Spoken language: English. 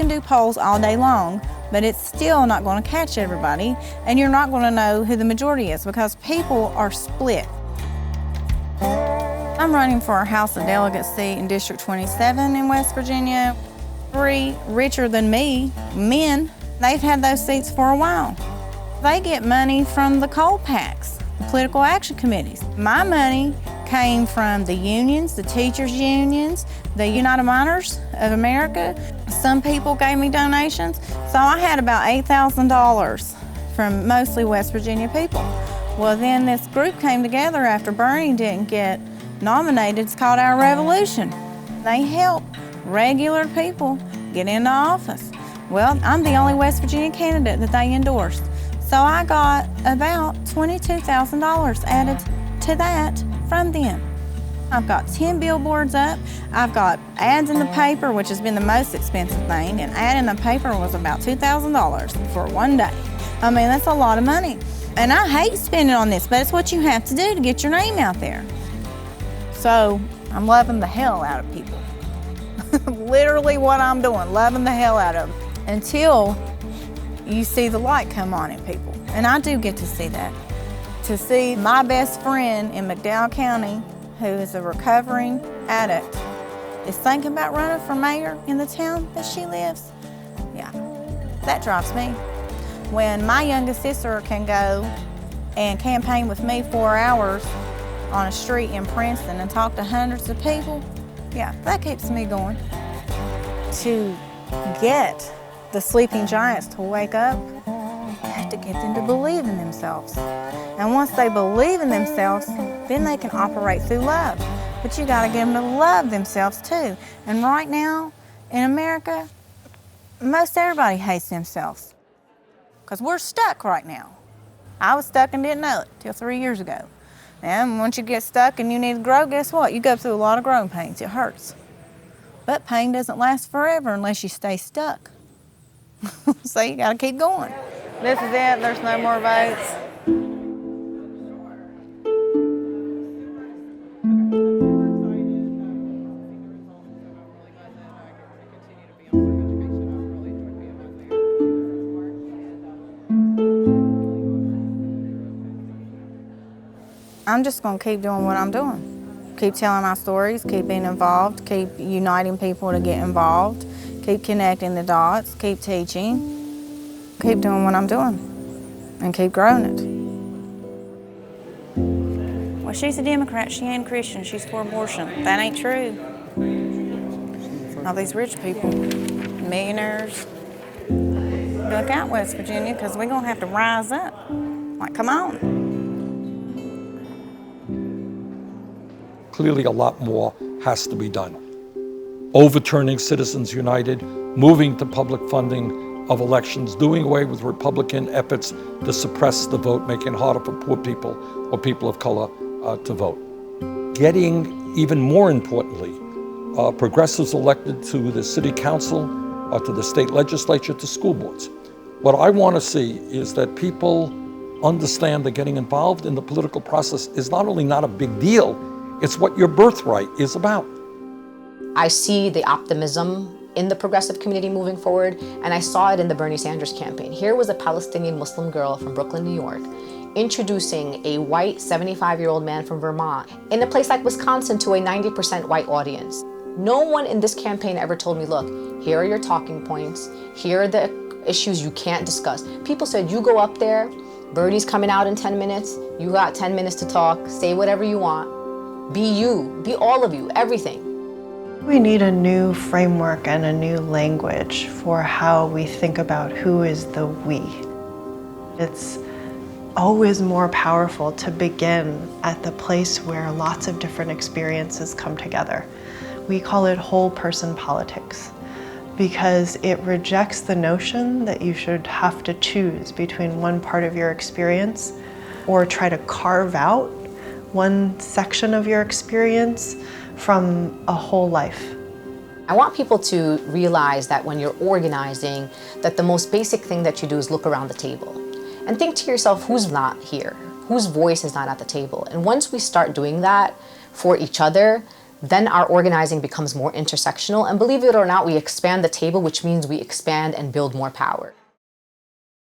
can do polls all day long, but it's still not going to catch everybody, and you're not going to know who the majority is because people are split. I'm running for a House of Delegates seat in District 27 in West Virginia. 3 richer than me, men, they've had those seats for a while. They get money from the coal packs, the political action committees. My money came from the unions, the teachers' unions, the United Miners of America. Some people gave me donations, so I had about $8,000 from mostly West Virginia people. Well, then this group came together after Bernie didn't get nominated. It's called Our Revolution. They help regular people get into office. Well, I'm the only West Virginia candidate that they endorsed. So I got about $22,000 added to that from them. I've got 10 billboards up. I've got ads in the paper, which has been the most expensive thing. An ad in the paper was about $2,000 for one day. I mean, that's a lot of money. And I hate spending on this, but it's what you have to do to get your name out there. So I'm loving the hell out of people. Literally what I'm doing, loving the hell out of them until you see the light come on in people. And I do get to see that. To see my best friend in McDowell County, who is a recovering addict, is thinking about running for mayor in the town that she lives, yeah, that drives me. When my youngest sister can go and campaign with me 4 hours on a street in Princeton and talk to hundreds of people, yeah, that keeps me going. To get the sleeping giants to wake up, you have to get them to believe in themselves. And once they believe in themselves, then they can operate through love. But you gotta get them to love themselves too. And right now, in America, most everybody hates themselves. Because we're stuck right now. I was stuck and didn't know it till 3 years ago. And once you get stuck and you need to grow, guess what? You go through a lot of growing pains. It hurts. But pain doesn't last forever unless you stay stuck. So you gotta keep going. This is it, there's no more votes. I'm just gonna keep doing what I'm doing. Keep telling my stories, keep being involved, keep uniting people to get involved, keep connecting the dots, keep teaching, keep doing what I'm doing, and keep growing it. Well, she's a Democrat, she ain't Christian, she's for abortion. That ain't true. All these rich people, millionaires, look out, West Virginia, because we're gonna have to rise up. Like, come on. Clearly, a lot more has to be done. Overturning Citizens United, moving to public funding of elections, doing away with Republican efforts to suppress the vote, making it harder for poor people or people of color to vote. Getting, even more importantly, progressives elected to the city council, to the state legislature, to school boards. What I want to see is that people understand that getting involved in the political process is not only not a big deal, it's what your birthright is about. I see the optimism in the progressive community moving forward, and I saw it in the Bernie Sanders campaign. Here was a Palestinian Muslim girl from Brooklyn, New York, introducing a white 75-year-old man from Vermont in a place like Wisconsin to a 90% white audience. No one in this campaign ever told me, look, here are your talking points, here are the issues you can't discuss. People said, you go up there, Bernie's coming out in 10 minutes, you got 10 minutes to talk, say whatever you want. Be you, be all of you, everything. We need a new framework and a new language for how we think about who is the we. It's always more powerful to begin at the place where lots of different experiences come together. We call it whole person politics because it rejects the notion that you should have to choose between one part of your experience or try to carve out one section of your experience from a whole life. I want people to realize that when you're organizing, that the most basic thing that you do is look around the table and think to yourself, who's not here? Whose voice is not at the table? And once we start doing that for each other, then our organizing becomes more intersectional. And believe it or not, we expand the table, which means we expand and build more power.